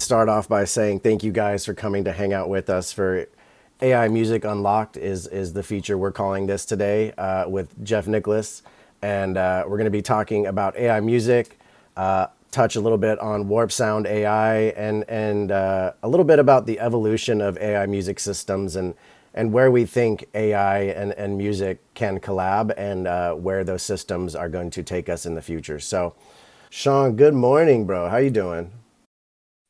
start off by saying thank you guys for coming to hang out with us for AI Music Unlocked is the feature we're calling this today with Jeff Nicholas. And we're going to be talking about AI music, touch a little bit on Warp Sound AI, and a little bit about the evolution of AI music systems and where we think AI and music can collab and where those systems are going to take us in the future. So, Sean, good morning, bro. How you doing?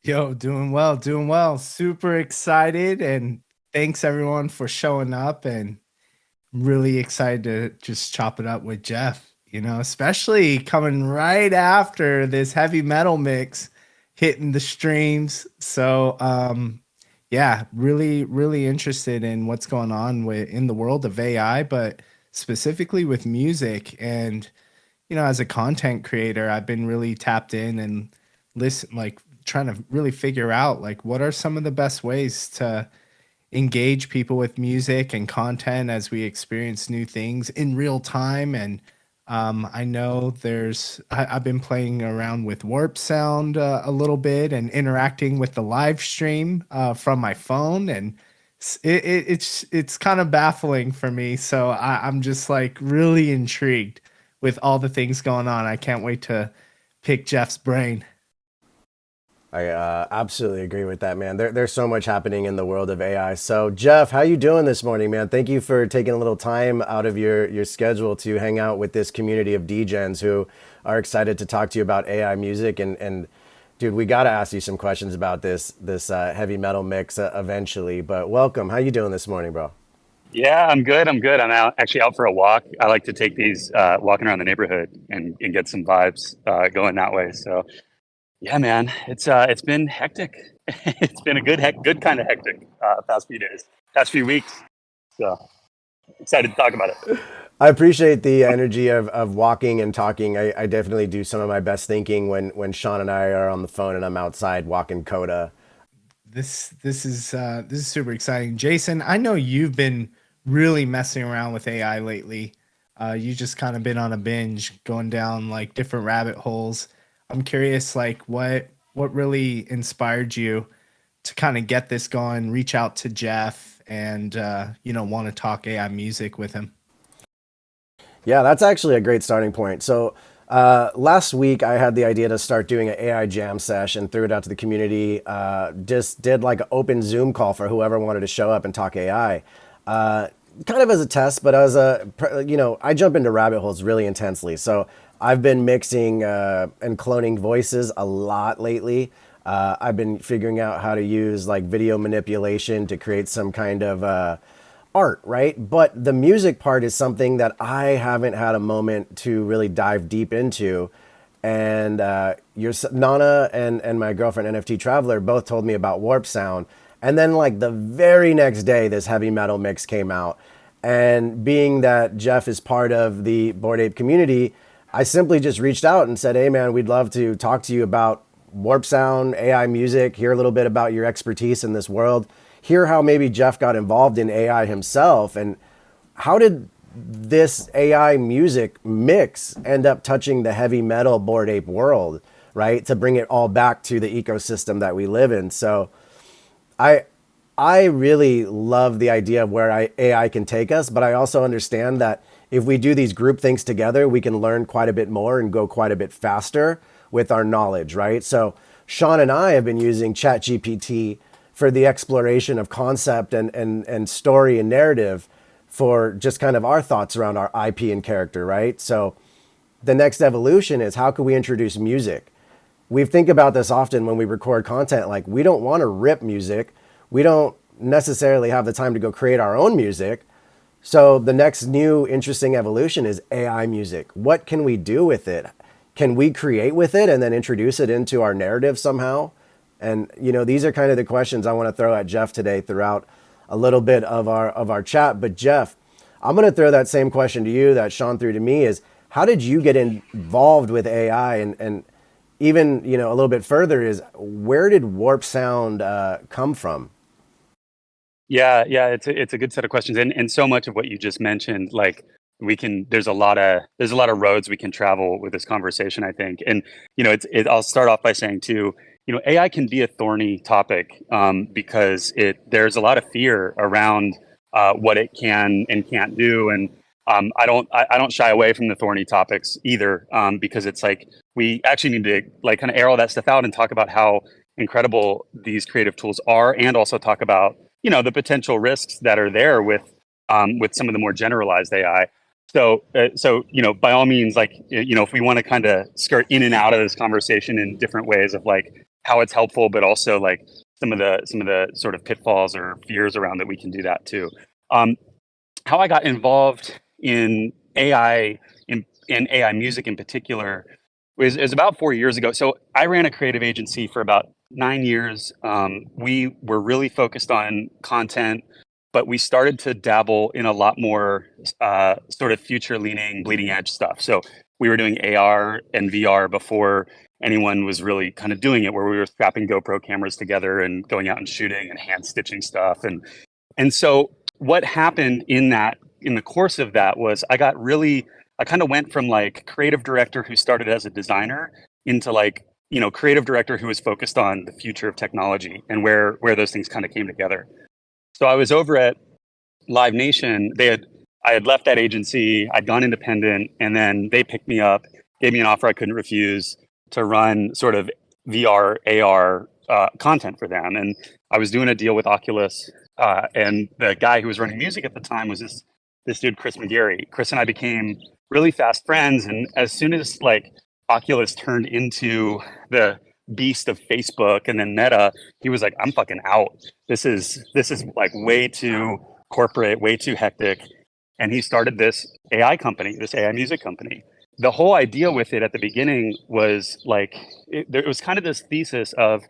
Yo, doing well, doing well. Super excited and thanks everyone for showing up and really excited to just chop it up with Jeff, especially coming right after this heavy metal mix hitting the streams. So yeah, really interested in what's going on in the world of AI, but specifically with music. And as a content creator, I've been really tapped in and listen, like trying to really figure out like what are some of the best ways to engage people with music and content as we experience new things in real time. And I know I've been playing around with Warp Sound a little bit and interacting with the live stream from my phone, and it's kind of baffling for me. So I'm just like really intrigued with all the things going on. I can't wait to pick Jeff's brain. I absolutely agree with that, man. There's so much happening in the world of AI. So, Jeff, how you doing this morning, man? Thank you for taking a little time out of your schedule to hang out with this community of DJs who are excited to talk to you about AI music. And dude, we got to ask you some questions about this heavy metal mix eventually. But welcome. How you doing this morning, bro? Yeah, I'm good. I'm actually out for a walk. I like to take these walking around the neighborhood and get some vibes going that way. So yeah, man, it's been hectic. It's been a good kind of hectic past few days, past few weeks. So excited to talk about it. I appreciate the energy of walking and talking. I definitely do some of my best thinking when Sean and I are on the phone and I'm outside walking Coda. This is super exciting. Jason, I know you've been really messing around with AI lately. You just kind of been on a binge going down like different rabbit holes. I'm curious like what really inspired you to kind of get this going, reach out to Jeff and want to talk AI music with him. Yeah, that's actually a great starting point. So last week I had the idea to start doing an AI jam session, threw it out to the community, just did like an open Zoom call for whoever wanted to show up and talk AI. Kind of as a test, but I jump into rabbit holes really intensely. So I've been mixing and cloning voices a lot lately. I've been figuring out how to use like video manipulation to create some kind of art, right? But the music part is something that I haven't had a moment to really dive deep into. And Nana and my girlfriend NFT Traveler both told me about Warp Sound. And then like the very next day, this heavy metal mix came out. And being that Jeff is part of the Bored Ape community, I simply just reached out and said, hey man, we'd love to talk to you about Warp Sound, AI music, hear a little bit about your expertise in this world, hear how maybe Jeff got involved in AI himself, and how did this AI music mix end up touching the heavy metal Bored Ape world, right? To bring it all back to the ecosystem that we live in. So I I really love the idea of where AI can take us, but I also understand that if we do these group things together, we can learn quite a bit more and go quite a bit faster with our knowledge, right? So Sean and I have been using ChatGPT for the exploration of concept and story and narrative for just kind of our thoughts around our IP and character, right? So the next evolution is how can we introduce music? We think about this often when we record content, like we don't want to rip music. We don't necessarily have the time to go create our own music. So the next new interesting evolution is AI music. What can we do with it? Can we create with it and then introduce it into our narrative somehow? And you know, these are kind of the questions I want to throw at Jeff today throughout a little bit of our chat. But Jeff, I'm going to throw that same question to you that Sean threw to me is how did you get involved with AI and even, you know, a little bit further is where did Warp Sound come from? Yeah, it's a good set of questions, and so much of what you just mentioned, like there's a lot of roads we can travel with this conversation, I think, and you know, I'll start off by saying too, AI can be a thorny topic because there's a lot of fear around what it can and can't do, and I don't shy away from the thorny topics either because it's like we actually need to like kind of air all that stuff out and talk about how incredible these creative tools are, and also talk about the potential risks that are there with some of the more generalized AI. So by all means, like if we want to kind of skirt in and out of this conversation in different ways of like how it's helpful, but also like some of the sort of pitfalls or fears around it, we can do that too. Um, how I got involved in AI in AI music in particular was about 4 years ago. So I ran a creative agency for about 9 years. We were really focused on content, but we started to dabble in a lot more sort of future leaning, bleeding edge stuff. So we were doing AR and VR before anyone was really kind of doing it, where we were strapping GoPro cameras together and going out and shooting and hand stitching stuff. And so what happened in the course of that was I kind of went from like creative director who started as a designer into like creative director who was focused on the future of technology and where those things kind of came together. So I was over at Live Nation. I had left that agency, I'd gone independent, and then they picked me up, gave me an offer I couldn't refuse to run sort of VR AR content for them. And I was doing a deal with Oculus, and the guy who was running music at the time was this dude Chris McGarry. Chris and I became really fast friends, and as soon as like Oculus turned into the beast of Facebook and then Meta, he was like, "I'm fucking out. This is like way too corporate, way too hectic." And he started this AI company, this AI music company. The whole idea with it at the beginning was like there was kind of this thesis of,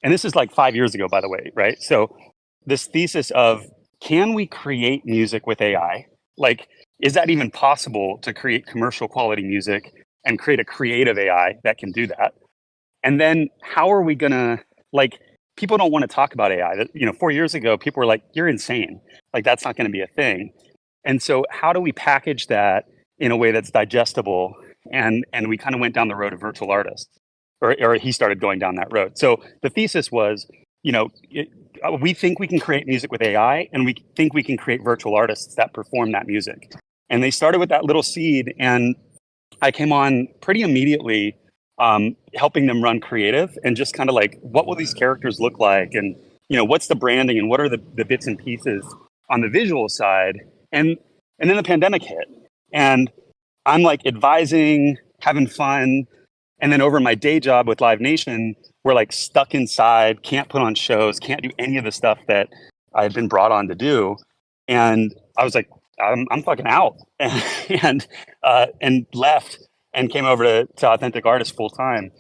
and this is like 5 years ago, by the way, right? So this thesis of, can we create music with AI? Like, is that even possible to create commercial quality music and create a creative AI that can do that? And then how are we gonna, like, people don't want to talk about AI. 4 years ago, people were like, "You're insane. Like, that's not going to be a thing." And so how do we package that in a way that's digestible? And we kind of went down the road of virtual artists, or he started going down that road. So the thesis was, we think we can create music with AI, and we think we can create virtual artists that perform that music. And they started with that little seed, and I came on pretty immediately, helping them run creative and just kind of like, what will these characters look like? And, what's the branding and what are the bits and pieces on the visual side? And then the pandemic hit, and I'm like advising, having fun. And then over my day job with Live Nation, we're like stuck inside, can't put on shows, can't do any of the stuff that I had been brought on to do. And I was like, I'm fucking out, and left and came over to Authentic Artists full time.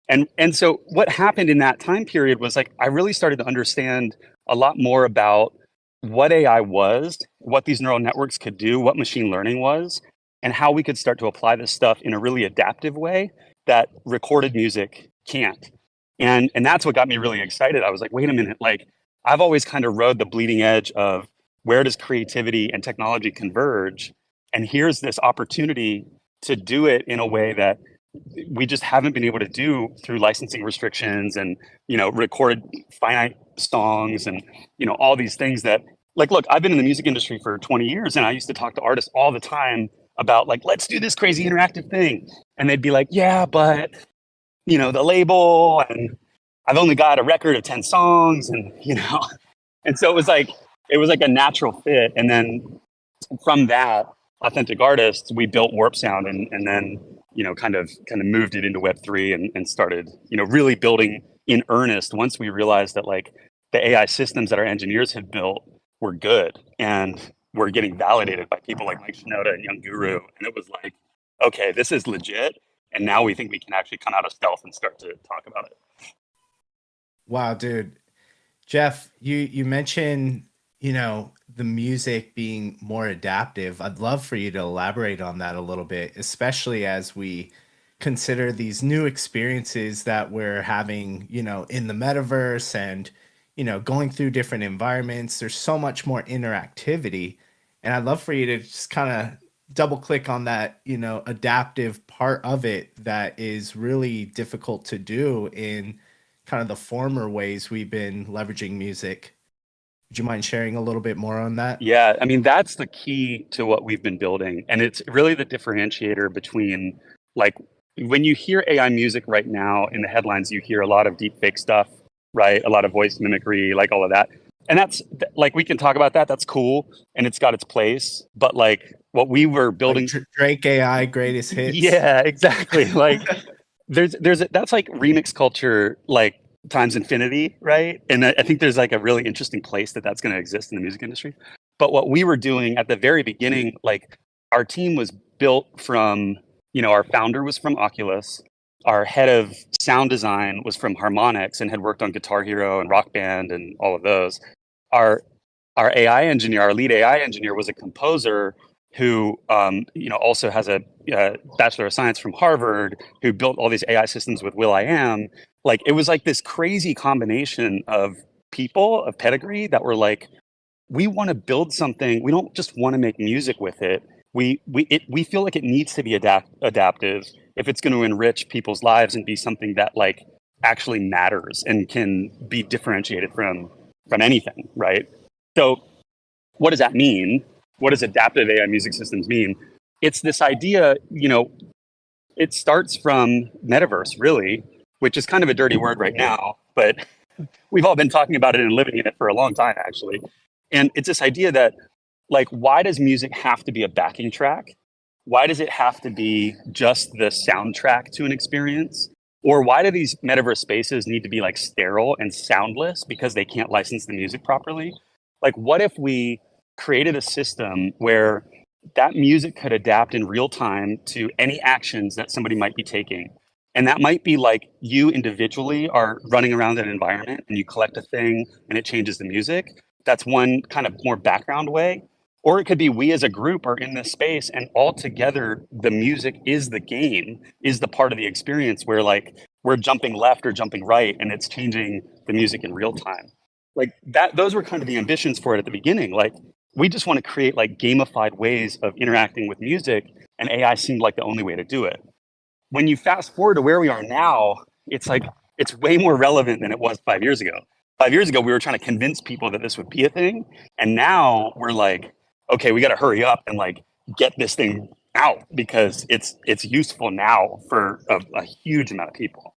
And so what happened in that time period was like I really started to understand a lot more about what AI was, what these neural networks could do, what machine learning was, and how we could start to apply this stuff in a really adaptive way that recorded music can't. And that's what got me really excited. I was like, wait a minute, like I've always kind of rode the bleeding edge of where does creativity and technology converge? And here's this opportunity to do it in a way that we just haven't been able to do through licensing restrictions and recorded finite songs and all these things that, like, look, I've been in the music industry for 20 years, and I used to talk to artists all the time about like, let's do this crazy interactive thing, and they'd be like, yeah, but the label, and I've only got a record of 10 songs, and and so it was like a natural fit. And then from that Authentic Artists, we built Warp Sound, and then kind of moved it into Web3, and started really building in earnest once we realized that like the AI systems that our engineers had built were good and were getting validated by people like Mike Shinoda and Young Guru, and it was like, okay, this is legit, and now we think we can actually come out of stealth and start to talk about it. Wow, dude. Jeff, you mentioned, the music being more adaptive. I'd love for you to elaborate on that a little bit, especially as we consider these new experiences that we're having, in the metaverse and, going through different environments. There's so much more interactivity. And I'd love for you to just kind of double click on that, adaptive part of it that is really difficult to do in kind of the former ways we've been leveraging music. Would you mind sharing a little bit more on that? Yeah, I mean, that's the key to what we've been building. And it's really the differentiator between, like, when you hear AI music right now in the headlines, you hear a lot of deep fake stuff, right? A lot of voice mimicry, like all of that. And that's like, we can talk about that. That's cool. And it's got its place. But like what we were building. Like Drake AI greatest hits. Yeah, exactly. Like that's like remix culture, like times infinity, right? And I think there's like a really interesting place that that's going to exist in the music industry. But what we were doing at the very beginning, like our team was built from, our founder was from Oculus, our head of sound design was from Harmonix and had worked on Guitar Hero and Rock Band and all of those. Our AI engineer, our lead AI engineer, was a composer who also has a Bachelor of Science from Harvard, who built all these AI systems with Will.i.am. Like it was like this crazy combination of people of pedigree that were like, we want to build something. We don't just want to make music with it. We feel like it needs to be adaptive if it's going to enrich people's lives and be something that like actually matters and can be differentiated from anything, right? So what does that mean? What does adaptive AI music systems mean? It's this idea, it starts from Metaverse, really, which is kind of a dirty word right now, but we've all been talking about it and living in it for a long time, actually. And it's this idea that, like, why does music have to be a backing track? Why does it have to be just the soundtrack to an experience? Or why do these metaverse spaces need to be like sterile and soundless because they can't license the music properly? Like, what if we created a system where that music could adapt in real time to any actions that somebody might be taking? And that might be like you individually are running around an environment and you collect a thing and it changes the music. That's one kind of more background way. Or it could be we as a group are in this space and all together the music is the game, is the part of the experience where like we're jumping left or jumping right and it's changing the music in real time. Like that, those were kind of the ambitions for it at the beginning. Like we just want to create like gamified ways of interacting with music, and AI seemed like the only way to do it. When you fast forward to where we are now, it's like it's way more relevant than it was 5 years ago. 5 years ago, we were trying to convince people that this would be a thing, and now we're like, okay, we got to hurry up and like get this thing out because it's useful now for a huge amount of people.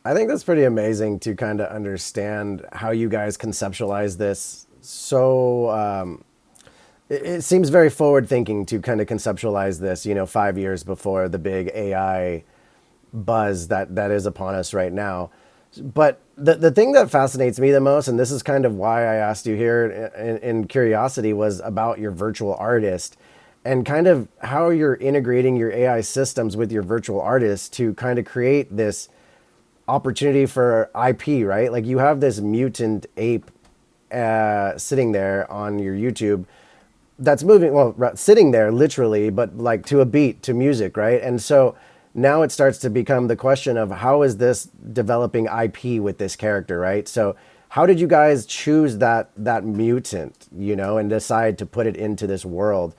I think that's pretty amazing to kind of understand how you guys conceptualize this. So it seems very forward thinking to kind of conceptualize this, 5 years before the big AI buzz that is upon us right now. But the thing that fascinates me the most, and this is kind of why I asked you here in curiosity, was about your virtual artist and kind of how you're integrating your AI systems with your virtual artists to kind of create this opportunity for IP, right? Like you have this mutant ape sitting there on your YouTube that's moving, well, sitting there literally, but like to a beat, to music, right? And so now it starts to become the question of how is this developing IP with this character, right? So how did you guys choose that mutant, and decide to put it into this world?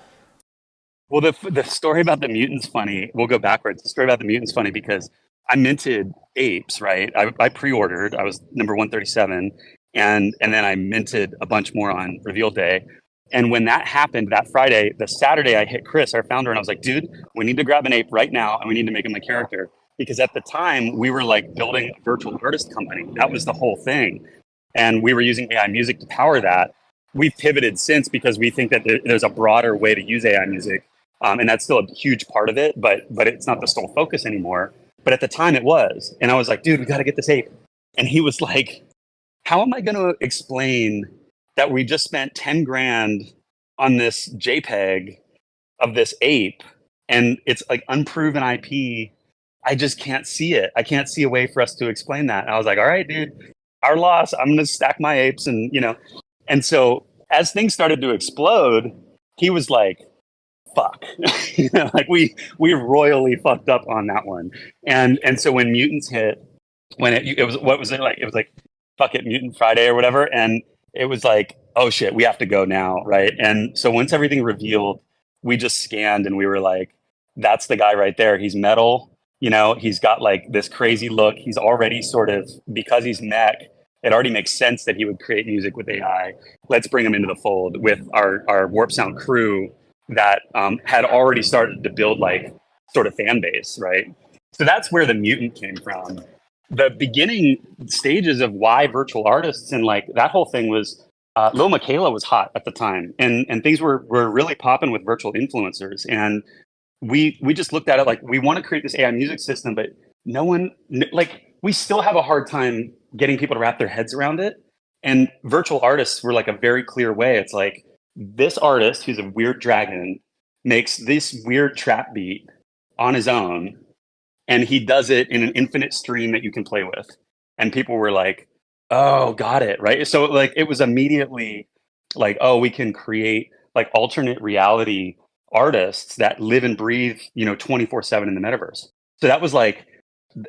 Well, the story about the mutant's funny. We'll go backwards. The story about the mutant's funny because I minted apes, right? I pre-ordered. I was number 137, and then I minted a bunch more on reveal day. And when that happened, that Friday, the Saturday, I hit Chris, our founder, and I was like, dude, we need to grab an ape right now, and we need to make him a character. Because at the time, we were like building a virtual artist company. That was the whole thing. And we were using AI music to power that. We've pivoted since because we think that there's a broader way to use AI music. And that's still a huge part of it, but it's not the sole focus anymore. But at the time it was. And I was like, dude, we got to get this ape. And he was like, how am I going to explain that we just spent 10 grand on this JPEG of this ape and it's like unproven IP? I just can't see it. I can't see a way for us to explain that. And I was like, all right, dude, our loss. I'm going to stack my apes. And, and so as things started to explode, he was like, fuck, like we royally fucked up on that one. And so when mutants hit, when it was, what was it like? It was like, fuck it, Mutant Friday or whatever. And it was like, oh shit, we have to go now. Right. And so once everything revealed, we just scanned and we were like, that's the guy right there. He's metal. He's got like this crazy look. He's already sort of, because he's mech, it already makes sense that he would create music with AI. Let's bring him into the fold with our Warp Sound crew that had already started to build like sort of fan base, right? So that's where the mutant came from. The beginning stages of why virtual artists and like that whole thing was Lil Miquela was hot at the time, and things were really popping with virtual influencers, and we just looked at it like we want to create this AI music system, but no one like we still have a hard time getting people to wrap their heads around it. And virtual artists were like a very clear way. It's like this artist who's a weird dragon makes this weird trap beat on his own, and he does it in an infinite stream that you can play with. And people were like, "Oh, got it." Right? So like it was immediately like, "Oh, we can create like alternate reality artists that live and breathe, 24/7 in the metaverse." So that was like,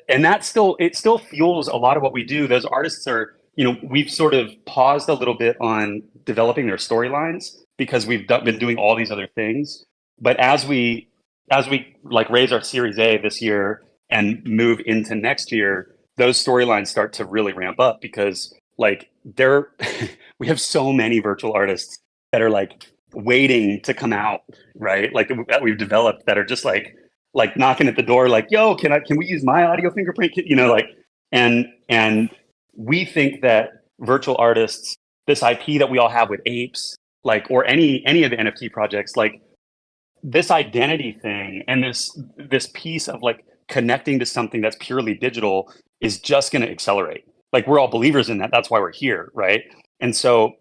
and it still fuels a lot of what we do. Those artists are, we've sort of paused a little bit on developing their storylines because been doing all these other things. But as we like raise our Series A this year and move into next year, those storylines start to really ramp up because like we have so many virtual artists that are like waiting to come out, right? Like that we've developed that are just like knocking at the door, like, "Yo, can we use my audio fingerprint?" Like, and we think that virtual artists, this IP that we all have with apes, like, or any of the NFT projects, like this identity thing and this piece of like connecting to something that's purely digital is just going to accelerate. Like we're all believers in that. That's why we're here, right? And so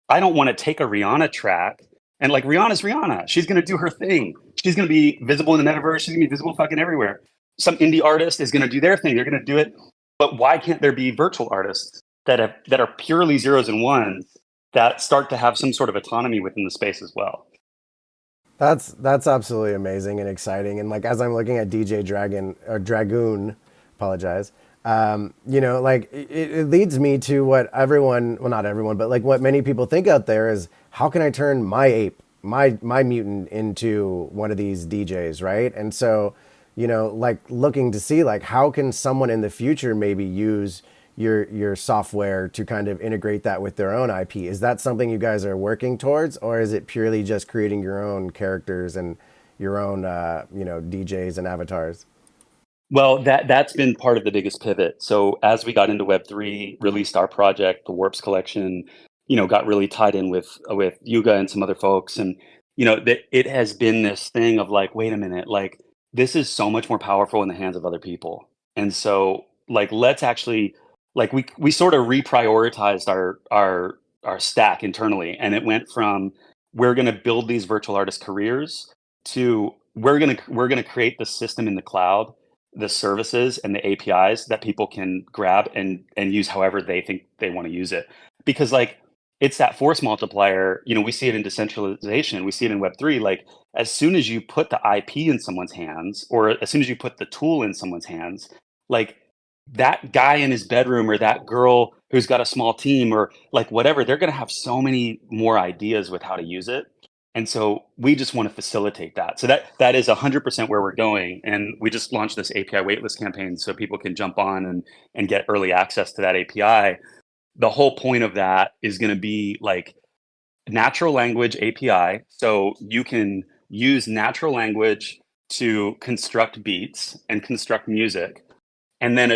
I don't want to take a Rihanna track and like Rihanna's Rihanna. She's going to do her thing. She's going to be visible in the metaverse. She's going to be visible fucking everywhere. Some indie artist is going to do their thing. They're going to do it. But why can't there be virtual artists that are purely zeros and ones that start to have some sort of autonomy within the space as well? That's absolutely amazing and exciting. And like as I'm looking at DJ Dragoon, apologize. Like it leads me to what everyone, well, not everyone, but like what many people think out there is, how can I turn my ape, my mutant into one of these DJs, right? And so, like looking to see like how can someone in the future maybe use your software to kind of integrate that with their own IP. Is that something you guys are working towards, or is it purely just creating your own characters and your own DJs and avatars? Well, that's been part of the biggest pivot. So as we got into Web3, released our project, the Warps collection, got really tied in with Yuga and some other folks, and that it has been this thing of like, wait a minute, like this is so much more powerful in the hands of other people, and so like let's actually like we sort of reprioritized our stack internally, and it went from we're going to build these virtual artist careers to we're going to create the system in the cloud, the services and the APIs that people can grab and use however they think they want to use it. Because like it's that force multiplier, we see it in decentralization, we see it in Web3. Like as soon as you put the IP in someone's hands, or as soon as you put the tool in someone's hands, like that guy in his bedroom or that girl who's got a small team or like whatever, they're going to have so many more ideas with how to use it. And so we just want to facilitate that. So that is 100% where we're going. And we just launched this API waitlist campaign so people can jump on and get early access to that API. The whole point of that is going to be like natural language API. So you can use natural language to construct beats and construct music. And then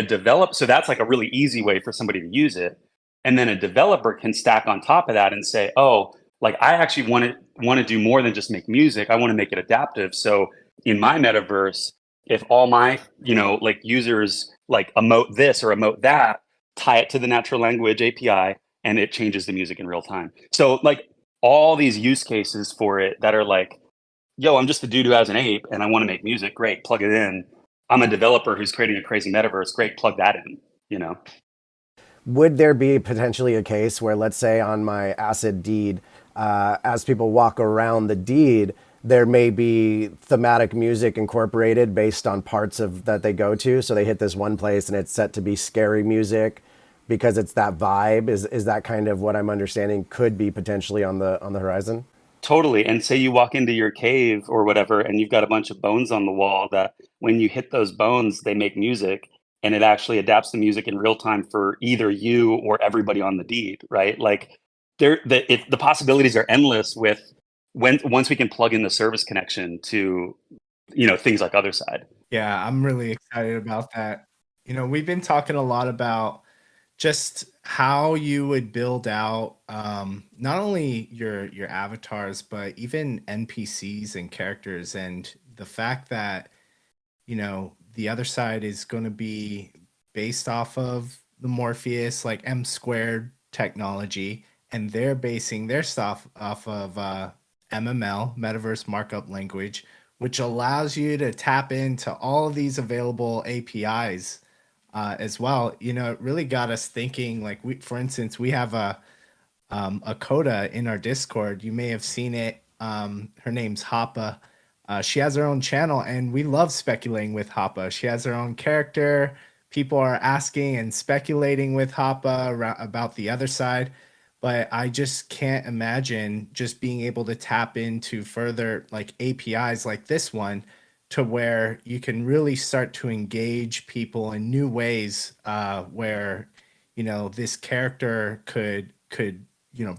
so that's like a really easy way for somebody to use it. And then a developer can stack on top of that and say, "Oh, like I actually want to do more than just make music. I want to make it adaptive. So in my metaverse, if all my, like users like emote this or emote that, tie it to the natural language API and it changes the music in real time." So like all these use cases for it that are like, "Yo, I'm just a dude who has an ape and I want to make music. Great, plug it in. I'm a developer who's creating a crazy metaverse. Great, plug that in." Would there be potentially a case where, let's say on my acid deed, as people walk around the deed, there may be thematic music incorporated based on parts of that they go to? So they hit this one place and it's set to be scary music because it's that vibe. Is that kind of what I'm understanding could be potentially on the horizon? Totally. And say you walk into your cave or whatever, and you've got a bunch of bones on the wall that when you hit those bones, they make music, and it actually adapts the music in real time for either you or everybody on the deed, right? Like the possibilities are endless with once we can plug in the service connection to, things like Otherside. Yeah, I'm really excited about that. We've been talking a lot about just how you would build out not only your avatars, but even NPCs and characters, and the fact that the other side is going to be based off of the Morpheus, like M squared technology, and they're basing their stuff off of MML, Metaverse Markup Language, which allows you to tap into all of these available APIs as well. It really got us thinking. Like, for instance, we have a coda in our Discord. You may have seen it. Her name's Hoppa. She has her own channel, and we love speculating with Hoppa. She has her own character. People are asking and speculating with Hoppa about the other side. But I just can't imagine just being able to tap into further like APIs like this one to where you can really start to engage people in new ways where this character could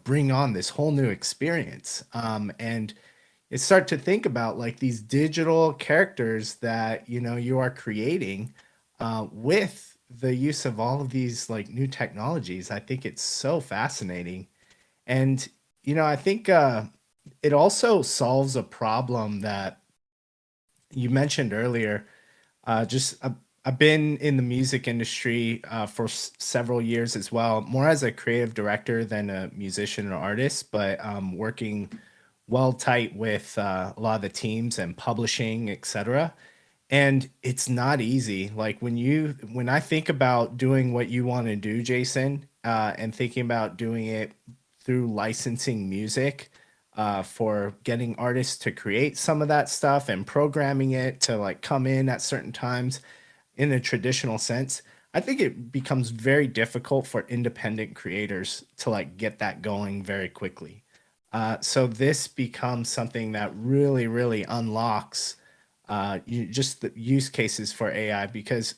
bring on this whole new experience and it start to think about like these digital characters that you are creating with the use of all of these like new technologies. I think it's so fascinating. And I think it also solves a problem that you mentioned earlier. I've been in the music industry for several years as well, more as a creative director than a musician or artist, but working well tight with a lot of the teams and publishing, etc. And it's not easy. Like when I think about doing what you want to do, Jason, and thinking about doing it through licensing music for getting artists to create some of that stuff and programming it to like come in at certain times in a traditional sense, I think it becomes very difficult for independent creators to like get that going very quickly. So this becomes something that really, really unlocks just the use cases for AI, because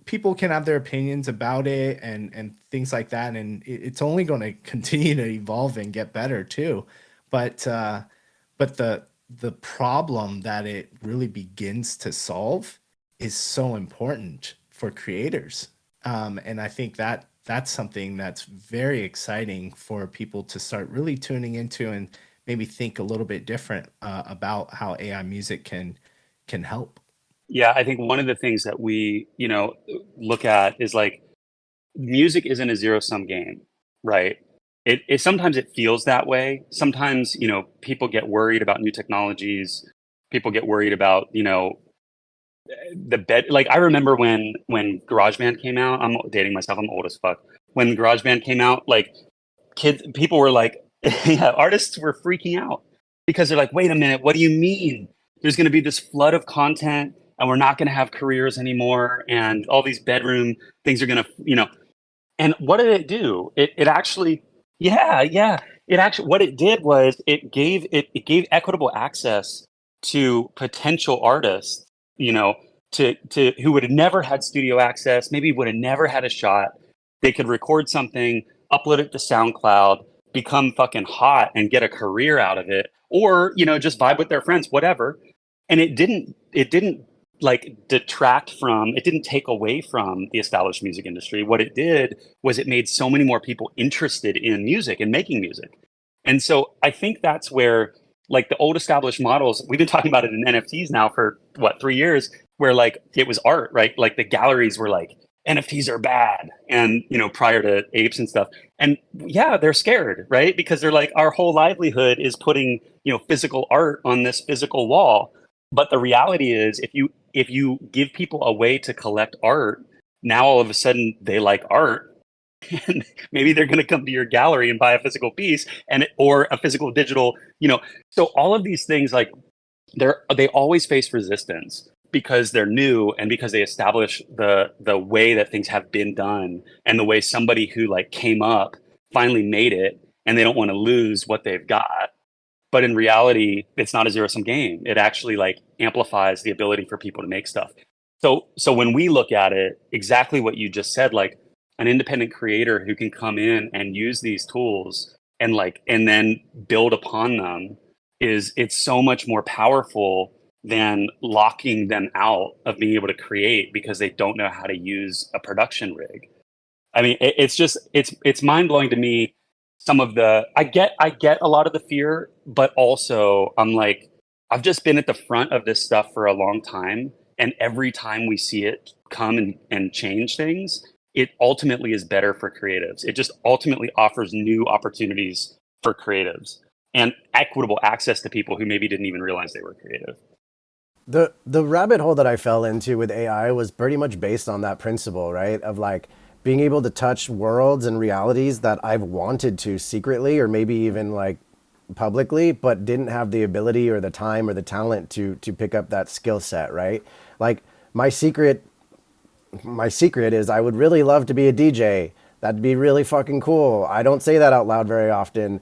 people can have their opinions about it and things like that, and it's only going to continue to evolve and get better too. But the problem that it really begins to solve is so important for creators, and I think that that's something that's very exciting for people to start really tuning into and maybe think a little bit different about how AI music can help. Yeah, I think one of the things that we, look at is like music isn't a zero sum game, right? It sometimes it feels that way. Sometimes, people get worried about new technologies. People get worried about, the bed. Like I remember when GarageBand came out. I'm dating myself. I'm old as fuck. When GarageBand came out, like people were like, yeah, artists were freaking out because they're like, wait a minute, what do you mean? There's going to be this flood of content and we're not going to have careers anymore. And all these bedroom things are going to, and what did it do? It actually, yeah, yeah. It actually, what it did was it gave equitable access to potential artists, to who would have never had studio access, maybe would have never had a shot. They could record something, upload it to SoundCloud, become fucking hot and get a career out of it, or just vibe with their friends, whatever. And it didn't like detract from, it didn't take away from the established music industry. What it did was it made so many more people interested in music and making music. And so I think that's where like the old established models, we've been talking about it in NFTs now for what, 3 years, where like it was art, right? Like the galleries were like, NFTs are bad. And, prior to apes and stuff. And yeah, they're scared, right? Because they're like, our whole livelihood is putting, physical art on this physical wall. But the reality is if you give people a way to collect art, now all of a sudden they like art. And maybe they're going to come to your gallery and buy a physical piece or a physical digital, so all of these things, like they always face resistance because they're new and because they establish the way that things have been done and the way somebody who like came up finally made it, and they don't want to lose what they've got. but in reality, it's not a zero sum game. It actually like amplifies the ability for people to make stuff. So when we look at it, exactly what you just said, like an independent creator who can come in and use these tools and like and then build upon them it's so much more powerful than locking them out of being able to create because they don't know how to use a production rig. I mean, it's just it's mind blowing to me. Some of the I get a lot of the fear, but also I'm like I've just been at the front of this stuff for a long time, and every time we see it come and change things, it ultimately is better for creatives. It just ultimately offers new opportunities for creatives and equitable access to people who maybe didn't even realize they were creative. The rabbit hole that I fell into with AI was pretty much based on that principle, right? Of like being able to touch worlds and realities that I've wanted to secretly or maybe even like publicly, but didn't have the ability or the time or the talent to pick up that skill set, right? Like my secret is I would really love to be a DJ. That'd be really fucking cool. I don't say that out loud very often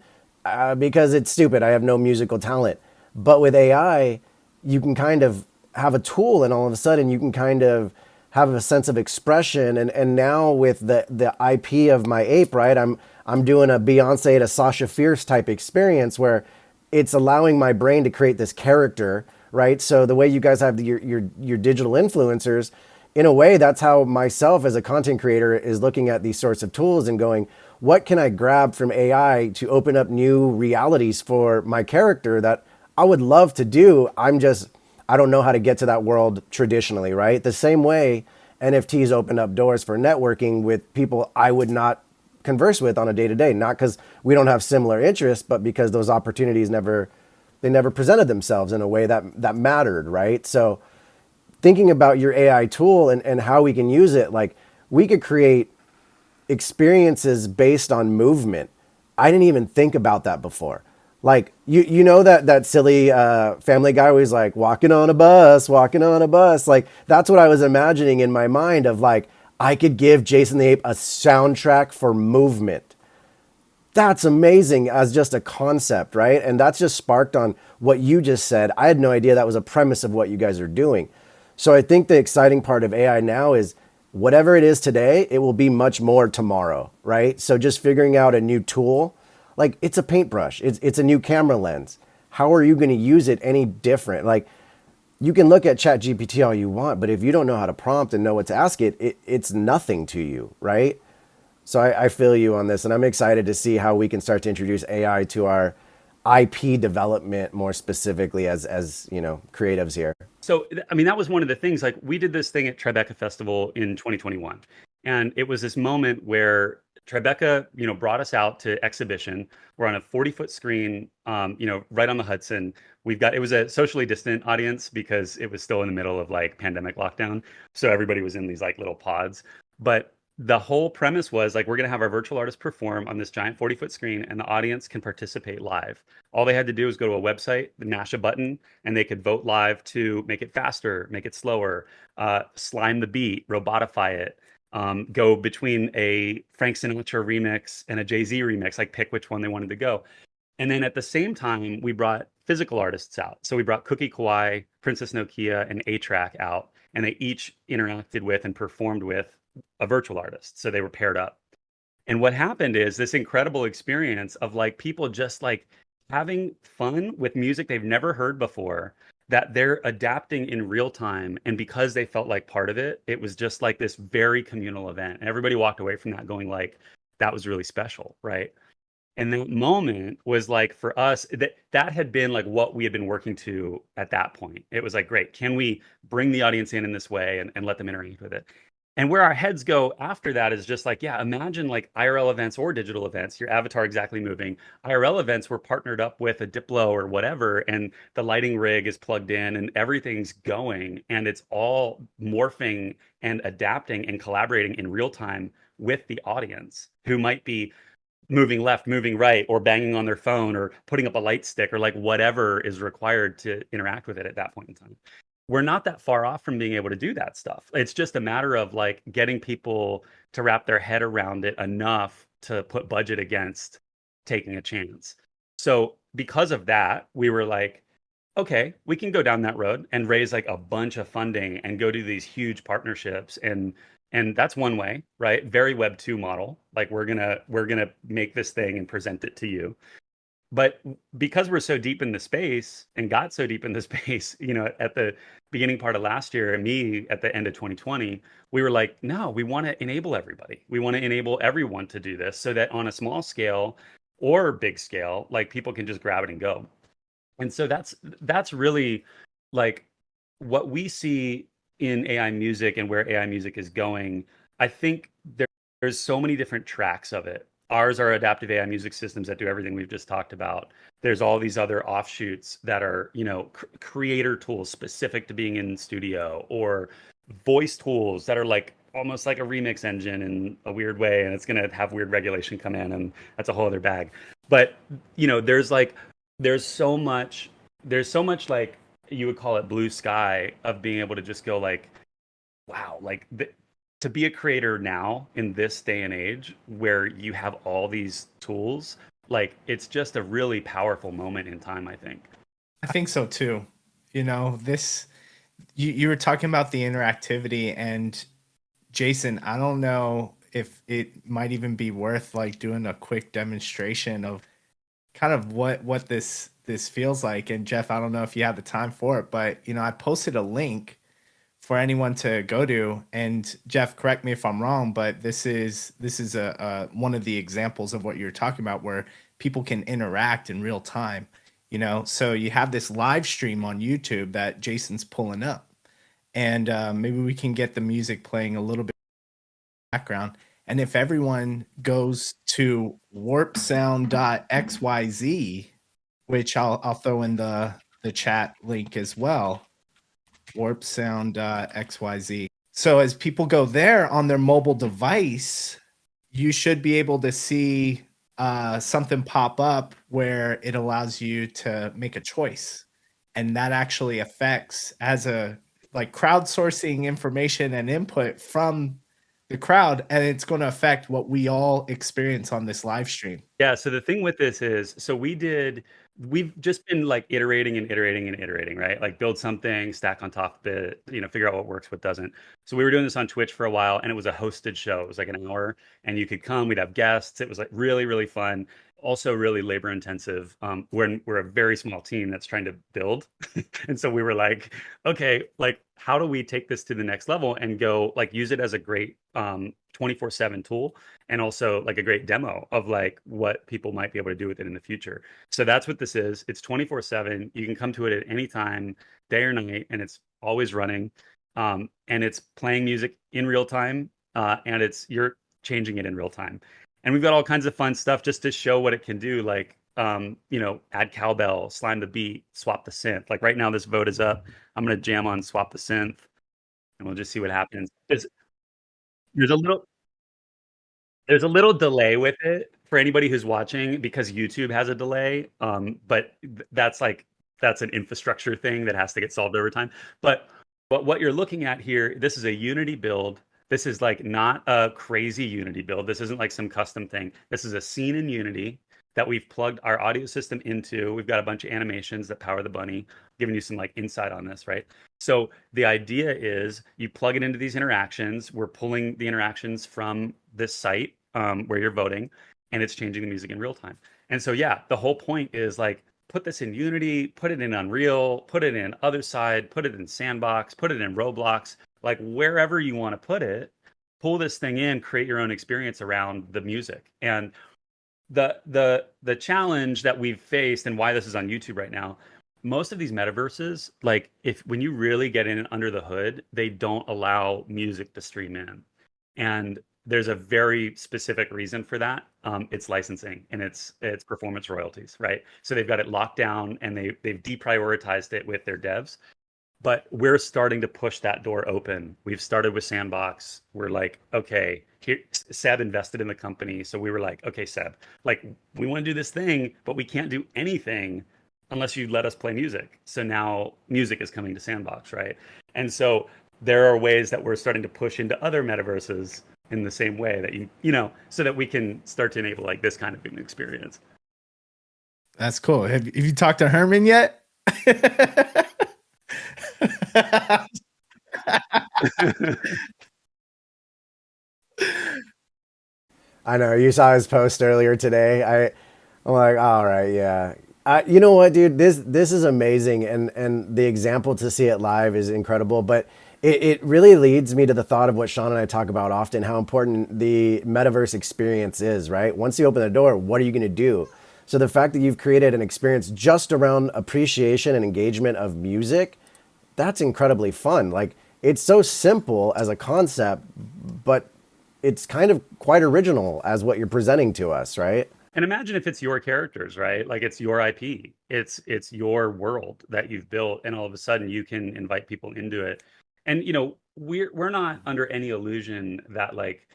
because it's stupid. I have no musical talent. But with AI, you can kind of have a tool, and all of a sudden you can kind of have a sense of expression. And now with the IP of my ape, right? I'm doing a Beyonce to Sasha Fierce type experience where it's allowing my brain to create this character, right? So the way you guys have your digital influencers, in a way, that's how myself as a content creator is looking at these sorts of tools and going, what can I grab from AI to open up new realities for my character that I would love to do? I don't know how to get to that world traditionally, right? The same way NFTs open up doors for networking with people I would not converse with on a day to day, not because we don't have similar interests, but because those opportunities never presented themselves in a way that mattered, right? So thinking about your AI tool and how we can use it, like we could create experiences based on movement. I didn't even think about that before. Like you know that silly Family Guy where he's like walking on a bus, walking on a bus. Like that's what I was imagining in my mind of like I could give Jason the Ape a soundtrack for movement. That's amazing as just a concept, right? And that's just sparked on what you just said. I had no idea that was a premise of what you guys are doing. So I think the exciting part of AI now is whatever it is today, it will be much more tomorrow, right? So just figuring out a new tool, like it's a paintbrush, it's a new camera lens. How are you going to use it any different? Like you can look at ChatGPT all you want, but if you don't know how to prompt and know what to ask it's nothing to you, right? So I feel you on this, and I'm excited to see how we can start to introduce AI to our IP development more specifically as you know, creatives here. So, I mean, that was one of the things, like we did this thing at Tribeca Festival in 2021. And it was this moment where Tribeca, brought us out to exhibition. We're on a 40-foot screen, right on the Hudson. It was a socially distant audience because it was still in the middle of like pandemic lockdown. So everybody was in these like little pods. But the whole premise was like, we're going to have our virtual artists perform on this giant 40-foot screen and the audience can participate live. All they had to do was go to a website, mash a button, and they could vote live to make it faster, make it slower, slime the beat, robotify it, go between a Frank Sinatra remix and a Jay-Z remix, like pick which one they wanted to go. And then at the same time, we brought physical artists out. So we brought Cookie Kawaii, Princess Nokia, and A-Track out, and they each interacted with and performed with a virtual artist. So they were paired up. And what happened is this incredible experience of like people just like having fun with music they've never heard before, that they're adapting in real time. And because they felt like part of it, it was just like this very communal event. And everybody walked away from that going like, that was really special, right? And that moment was like for us, that had been like what we had been working to at that point. It was like, great, can we bring the audience in this way and let them interact with it? And where our heads go after that is just like, yeah, imagine like IRL events or digital events, your avatar exactly moving. IRL events were partnered up with a Diplo or whatever, and the lighting rig is plugged in and everything's going, and it's all morphing and adapting and collaborating in real time with the audience who might be moving left, moving right, or banging on their phone or putting up a light stick or like whatever is required to interact with it at that point in time. We're not that far off from being able to do that stuff. It's just a matter of like getting people to wrap their head around it enough to put budget against taking a chance. So because of that, we were like, okay, we can go down that road and raise like a bunch of funding and go do these huge partnerships, and that's one way, right? Very Web 2 model. Like we're gonna make this thing and present it to you. But because we're so deep in the space and got so deep in the space, at the beginning part of last year and me at the end of 2020, we were like, no, we want to enable everybody. We want to enable everyone to do this so that on a small scale or big scale, like people can just grab it and go. And so that's really like what we see in AI music and where AI music is going. I think there's so many different tracks of it. Ours are adaptive AI music systems that do everything we've just talked about. There's all these other offshoots that are, creator tools specific to being in studio, or voice tools that are like almost like a remix engine in a weird way, and it's going to have weird regulation come in, and that's a whole other bag. But, there's like there's so much like you would call it blue sky of being able to just go like, wow, like to be a creator now in this day and age where you have all these tools, like it's just a really powerful moment in time, I think. I think so too. This you were talking about the interactivity, and Jason, I don't know if it might even be worth like doing a quick demonstration of kind of what this feels like. And Jeff, I don't know if you have the time for it, but I posted a link for anyone to go to. And Jeff, correct me if I'm wrong, but this is a one of the examples of what you're talking about, where people can interact in real time. So you have this live stream on YouTube that Jason's pulling up, and maybe we can get the music playing a little bit in the background. And if everyone goes to warpsound.xyz, which I'll throw in the chat link as well, warpsound.xyz. So as people go there on their mobile device, you should be able to see something pop up where it allows you to make a choice. And that actually affects, as a like crowdsourcing information and input from the crowd, and it's going to affect what we all experience on this live stream. Yeah, so the thing with this is, so we've just been like iterating and iterating and iterating, right? Like build something, stack on top of it, figure out what works, what doesn't. So we were doing this on Twitch for a while, and it was a hosted show. It was like an hour, and you could come, we'd have guests. It was like really, really fun. Also really labor intensive. We're a very small team that's trying to build. And so we were like, okay, like how do we take this to the next level and go like use it as a great 24/7 tool, and also like a great demo of like what people might be able to do with it in the future. So that's what this is. It's 24/7. You can come to it at any time, day or night, and it's always running. And it's playing music in real time, and you're changing it in real time. And we've got all kinds of fun stuff just to show what it can do, like add cowbell, slime the beat, swap the synth. Like right now, this vote is up. I'm gonna jam on swap the synth, and we'll just see what happens. There's a little there's a little delay with it for anybody who's watching because YouTube has a delay. But that's an infrastructure thing that has to get solved over time. But what you're looking at here, this is a Unity build. This is like not a crazy Unity build. This isn't like some custom thing. This is a scene in Unity that we've plugged our audio system into. We've got a bunch of animations that power the bunny, giving you some like insight on this, right? So the idea is you plug it into these interactions. We're pulling the interactions from this site where you're voting, and it's changing the music in real time. And so, yeah, the whole point is like, put this in Unity, put it in Unreal, put it in Otherside, put it in Sandbox, put it in Roblox, like wherever you want to put it, pull this thing in, create your own experience around the music. And the challenge that we've faced, and why this is on YouTube right now, most of these metaverses, like when you really get in under the hood, they don't allow music to stream in. And there's a very specific reason for that. It's licensing, and it's performance royalties, right? So they've got it locked down, and they've deprioritized it with their devs. But we're starting to push that door open. We've started with Sandbox. We're like, okay, here, Seb invested in the company. So we were like, okay, Seb, like we want to do this thing, but we can't do anything unless you let us play music. So now music is coming to Sandbox, right? And so there are ways that we're starting to push into other metaverses in the same way that so that we can start to enable like this kind of an experience. That's cool. Have you talked to Herman yet? I know you saw his post earlier today. I'm like, all right, yeah. You know what, dude? This is amazing, and the example to see it live is incredible. But it really leads me to the thought of what Sean and I talk about often: how important the metaverse experience is. Right? Once you open the door, what are you going to do? So the fact that you've created an experience just around appreciation and engagement of music, that's incredibly fun. Like it's so simple as a concept, but it's kind of quite original as what you're presenting to us, right? And imagine if it's your characters, right? Like it's your IP. It's your world that you've built, and all of a sudden you can invite people into it. And we're not under any illusion that like,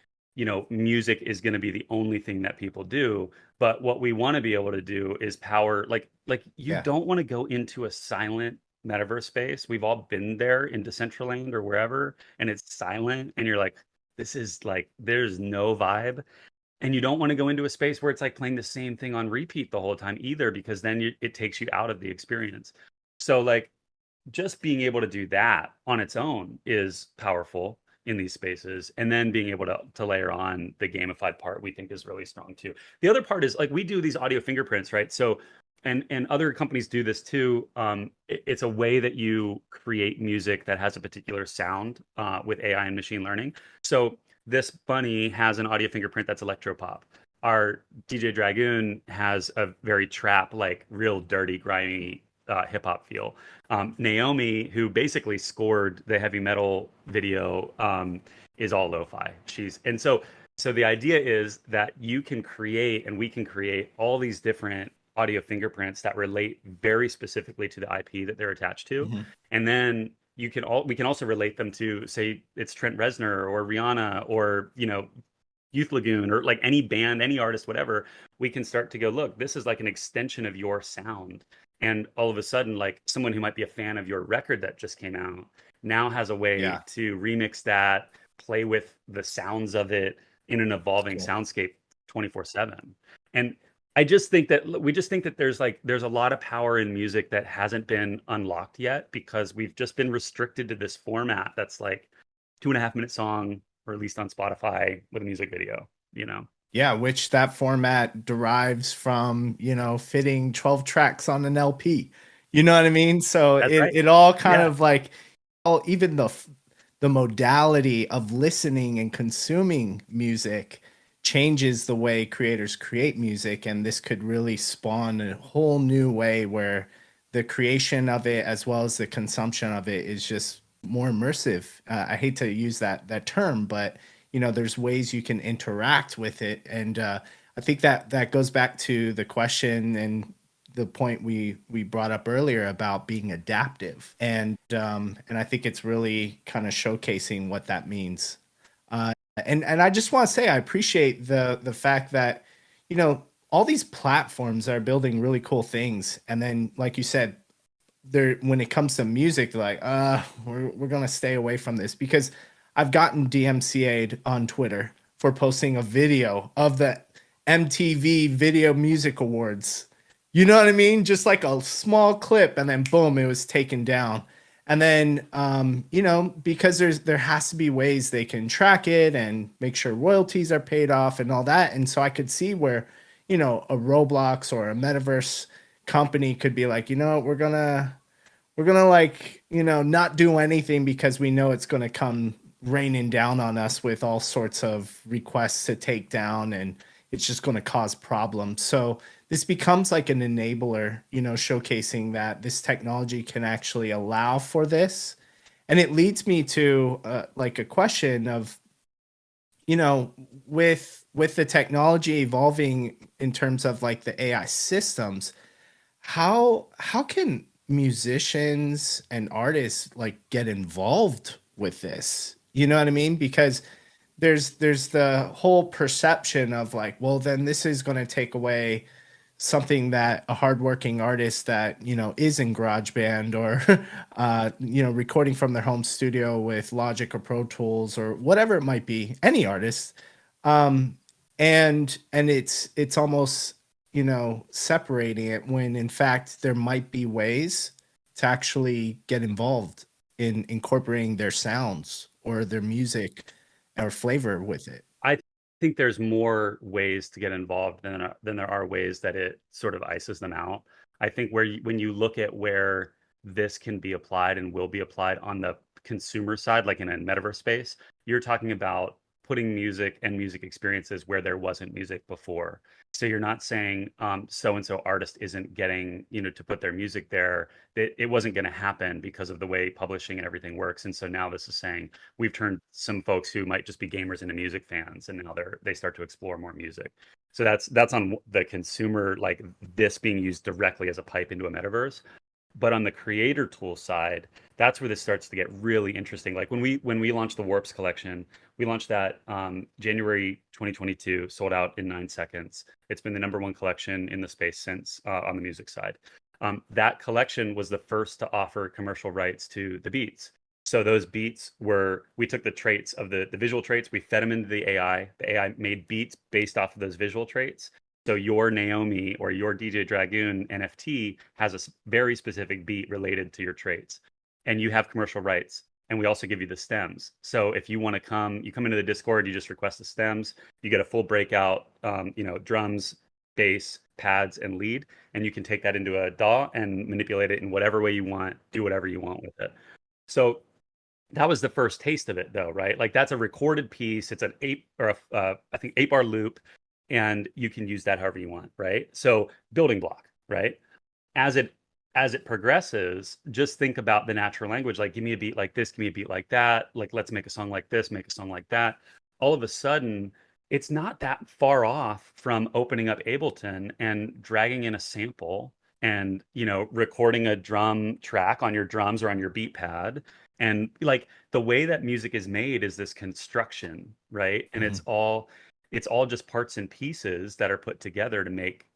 music is going to be the only thing that people do. But what we want to be able to do is power like you Yeah. don't want to go into a silent metaverse space. We've all been there in Decentraland or wherever, and it's silent, and you're like, this is like there's no vibe. And you don't want to go into a space where it's like playing the same thing on repeat the whole time either, because then it takes you out of the experience. So like just being able to do that on its own is powerful in these spaces. And then being able to layer on the gamified part, we think is really strong too. The other part is like we do these audio fingerprints, right? So and other companies do this too. It's a way that you create music that has a particular sound with AI and machine learning. So this bunny has an audio fingerprint that's electropop. Our DJ Dragoon has a very trap, like real dirty, grimy hip hop feel. Naomi, who basically scored the heavy metal video, is all lo-fi. So the idea is that you can create and we can create all these different audio fingerprints that relate very specifically to the IP that they're attached to, Mm-hmm. and then we can also relate them to, say, it's Trent Reznor or Rihanna or Youth Lagoon or like any band, any artist, whatever. We can start to go, look, this is like an extension of your sound. And all of a sudden, like someone who might be a fan of your record that just came out now has a way Yeah. to remix that, play with the sounds of it in an evolving Cool. soundscape 24/7. And we just think that there's a lot of power in music that hasn't been unlocked yet because we've just been restricted to this format that's like 2.5 minute song, or at least on Spotify with a music video, you know? Yeah, which that format derives from, fitting 12 tracks on an LP. You know what I mean? So That's it right. it all kind Yeah. of like even the modality of listening and consuming music changes the way creators create music, and this could really spawn a whole new way where the creation of it as well as the consumption of it is just more immersive. I hate to use that term, but there's ways you can interact with it, and I think that goes back to the question and the point we brought up earlier about being adaptive, and I think it's really kind of showcasing what that means. And I just want to say I appreciate the fact that all these platforms are building really cool things, and then like you said, they're when it comes to music, they're like, we're gonna stay away from this because I've gotten DMCA'd on Twitter for posting a video of the MTV Video Music Awards. You know what I mean? Just like a small clip, and then boom, it was taken down. And then because there has to be ways they can track it and make sure royalties are paid off and all that. And so I could see where, a Roblox or a metaverse company could be like, we're gonna like not do anything because we know it's gonna come raining down on us with all sorts of requests to take down, and it's just gonna cause problems. So this becomes like an enabler, showcasing that this technology can actually allow for this. And it leads me to like a question of, with the technology evolving in terms of like the AI systems, how can musicians and artists like get involved with this? You know what I mean? Because there's the whole perception of like, well, then this is going to take away something that a hardworking artist that is in GarageBand or recording from their home studio with Logic or Pro Tools or whatever it might be, any artist, and it's almost separating it when in fact there might be ways to actually get involved in incorporating their sounds or their music or flavor with it. I think there's more ways to get involved than there are ways that it sort of ices them out. I think when you look at where this can be applied and will be applied on the consumer side, like in a metaverse space, you're talking about putting music and music experiences where there wasn't music before. So you're not saying so and so artist isn't getting, to put their music there. It wasn't going to happen because of the way publishing and everything works. And so now this is saying we've turned some folks who might just be gamers into music fans, and now they start to explore more music. So that's on the consumer, like this being used directly as a pipe into a metaverse. But on the creator tool side, that's where this starts to get really interesting. Like when we launched the Warps collection, we launched that January 2022, sold out in 9 seconds. It's been the #1 collection in the space since on the music side. That collection was the first to offer commercial rights to the beats. So those beats we took the traits of the visual traits, we fed them into the AI. The AI made beats based off of those visual traits. So your Naomi or your DJ Dragoon NFT has a very specific beat related to your traits, and you have commercial rights. And we also give you the stems. So if you want to you come into the Discord, you just request the stems, you get a full breakout, drums, bass, pads, and lead, and you can take that into a DAW and manipulate it in whatever way you want, do whatever you want with it. So that was the first taste of it, though, right? Like that's a recorded piece. It's an I think 8-bar loop, and you can use that however you want, right? So building block, right? As it progresses, just think about the natural language. Like, give me a beat like this, give me a beat like that. Like, let's make a song like this, make a song like that. All of a sudden, it's not that far off from opening up Ableton and dragging in a sample and recording a drum track on your drums or on your beat pad. And like the way that music is made is this construction, right? And it's all just parts and pieces that are put together to make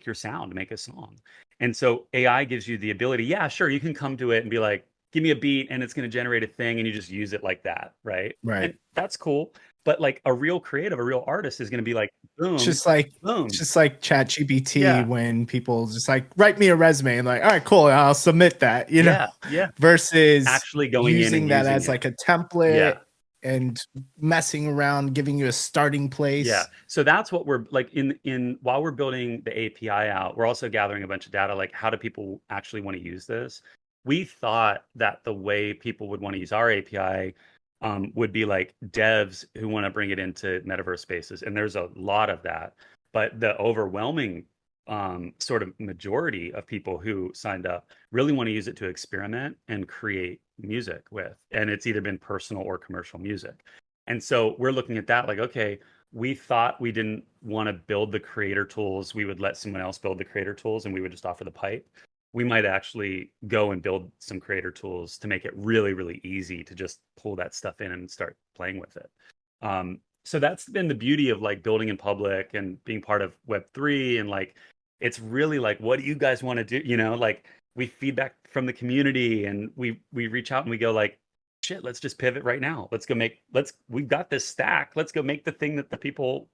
your sound, to make a song. And so AI gives you the ability, yeah, sure, you can come to it and be like, give me a beat and it's going to generate a thing, and you just use it like that, right? Right. And that's cool. But like a real creative, a real artist is going to be like, boom, It's just like boom. it's just like ChatGPT Yeah. when people just like write me a resume and like, all right, cool, I'll submit that, Yeah. versus Actually going in using and that using as it. like a template Yeah. and messing around, giving you a starting place. Yeah. So that's what we're like while we're building the API out, we're also gathering a bunch of data, like how do people actually want to use this? We thought that the way people would want to use our API would be like devs who want to bring it into metaverse spaces. And there's a lot of that. But the overwhelming sort of majority of people who signed up really want to use it to experiment and create music with. And it's either been personal or commercial music. And so we're looking at that like, okay, we thought we didn't want to build the creator tools. We would let someone else build the creator tools and we would just offer the pipe. We might actually go and build some creator tools to make it really, really easy to just pull that stuff in and start playing with it. So that's been the beauty of like building in public and being part of Web3. And like, it's really like, what do you guys want to do? Like we feedback from the community and we reach out and we go like, shit, let's just pivot right now. We've got this stack. Let's go make the thing that the people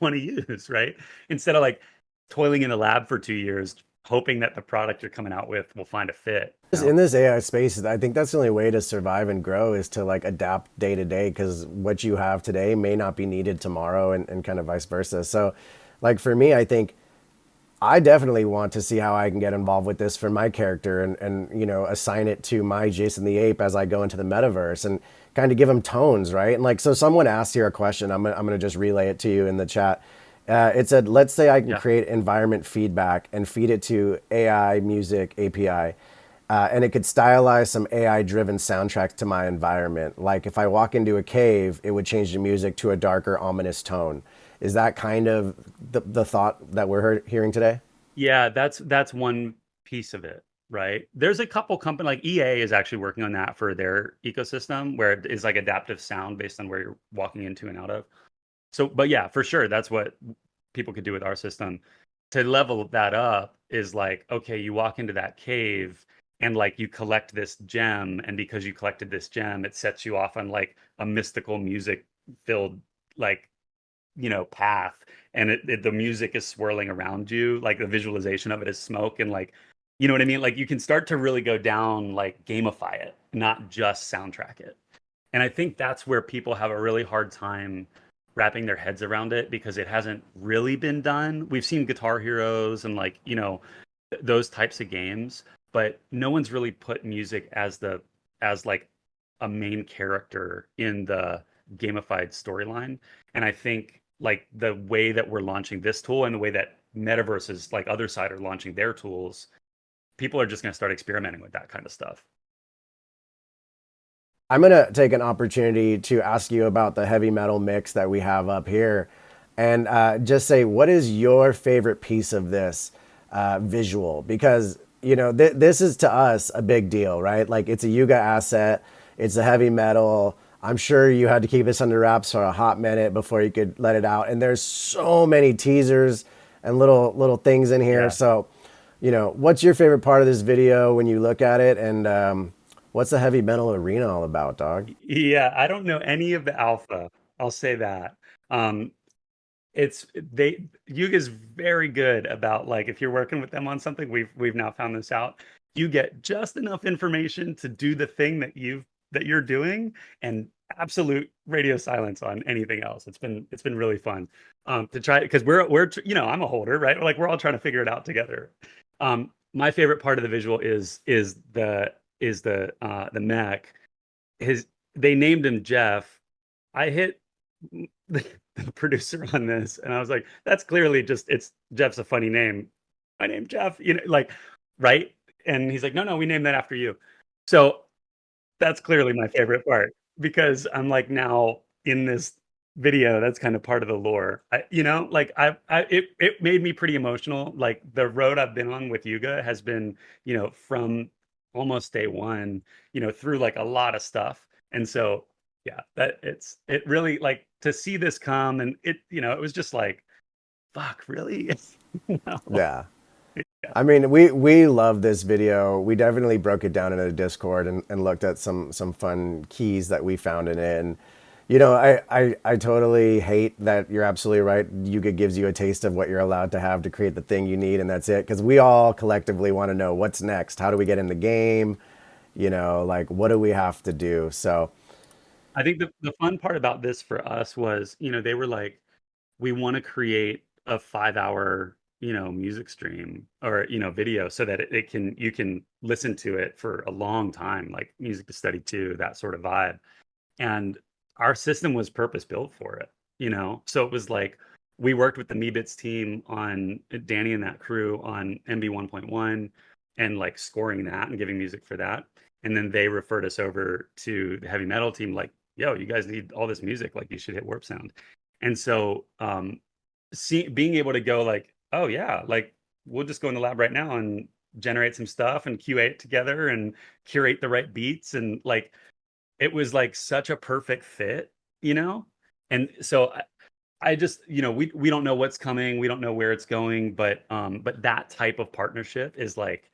want to use, right? Instead of like toiling in the lab for 2 years, hoping that the product you're coming out with will find a fit. In this AI space, I think that's the only way to survive and grow is to like adapt day to day, because what you have today may not be needed tomorrow, and kind of vice versa. So like for me, I think I definitely want to see how I can get involved with this for my character and assign it to my Jason the Ape as I go into the metaverse and kind of give him tones, right? And like, so someone asked here a question, I'm gonna just relay it to you in the chat. It said, let's say I can create environment feedback and feed it to AI music API, and it could stylize some AI-driven soundtracks to my environment. Like if I walk into a cave, it would change the music to a darker, ominous tone. Is that kind of the thought that we're hearing today? Yeah, that's one piece of it, right? There's a couple companies like EA is actually working on that for their ecosystem, where it is like adaptive sound based on where you're walking into and out of. So, but yeah, for sure, that's what people could do with our system. To level that up is like, okay, you walk into that cave and like you collect this gem, and because you collected this gem, it sets you off on like a mystical music filled like path, and the music is swirling around you, like the visualization of it is smoke, and like, you know what I mean? Like you can start to really go down, like gamify it, not just soundtrack it. And I think that's where people have a really hard time wrapping their heads around it because it hasn't really been done. We've seen Guitar Heroes and like, those types of games, but no one's really put music as like a main character in the gamified storyline. And I think like the way that we're launching this tool and the way that metaverses like Otherside are launching their tools, people are just going to start experimenting with that kind of stuff. I'm going to take an opportunity to ask you about the heavy metal mix that we have up here and just say, what is your favorite piece of this visual? Because, this is to us a big deal, right? Like it's a Yuga asset, it's a heavy metal. I'm sure you had to keep this under wraps for a hot minute before you could let it out. And there's so many teasers and little things in here. Yeah. So, what's your favorite part of this video when you look at it? And what's the heavy metal arena all about, dog? Yeah, I don't know any of the alpha. I'll say that. Um, it's they Yuga's very good about like if you're working with them on something, we've now found this out. You get just enough information to do the thing that you're doing, and absolute radio silence on anything else. It's been really fun to try because I'm a holder, right? Like we're all trying to figure it out together. My favorite part of the visual is the mech. His They named him Jeff. I hit the producer on this, and I was like, "That's clearly just it's Jeff's a funny name. My name Jeff, like, right?" And he's like, "No, no, we named that after you." So that's clearly my favorite part because I'm like now in this video. That's kind of part of the lore. It made me pretty emotional. Like the road I've been on with Yuga has been, from almost day one, through like a lot of stuff. And so, yeah, it really like to see this come and it was just like, fuck, really? No. Yeah. Yeah. I mean, we love this video. We definitely broke it down in a Discord and looked at some fun keys that we found in it. And I totally hate that you're absolutely right. Yuga gives you a taste of what you're allowed to have to create the thing you need, and that's it. Because we all collectively want to know what's next. How do we get in the game? Like what do we have to do? So I think the fun part about this for us was, they were like, we want to create a 5 hour, music stream or, video so that you can listen to it for a long time, like music to study to, that sort of vibe. And our system was purpose built for it. So it was like we worked with the Meebits team on Danny and that crew on MB 1.1 and like scoring that and giving music for that. And then they referred us over to the heavy metal team, like, yo, you guys need all this music, like you should hit Warp Sound. And so being able to go like, oh yeah, like we'll just go in the lab right now and generate some stuff and QA it together and curate the right beats, and like it was like such a perfect fit, you know? And so I just, we don't know what's coming, we don't know where it's going, but that type of partnership is like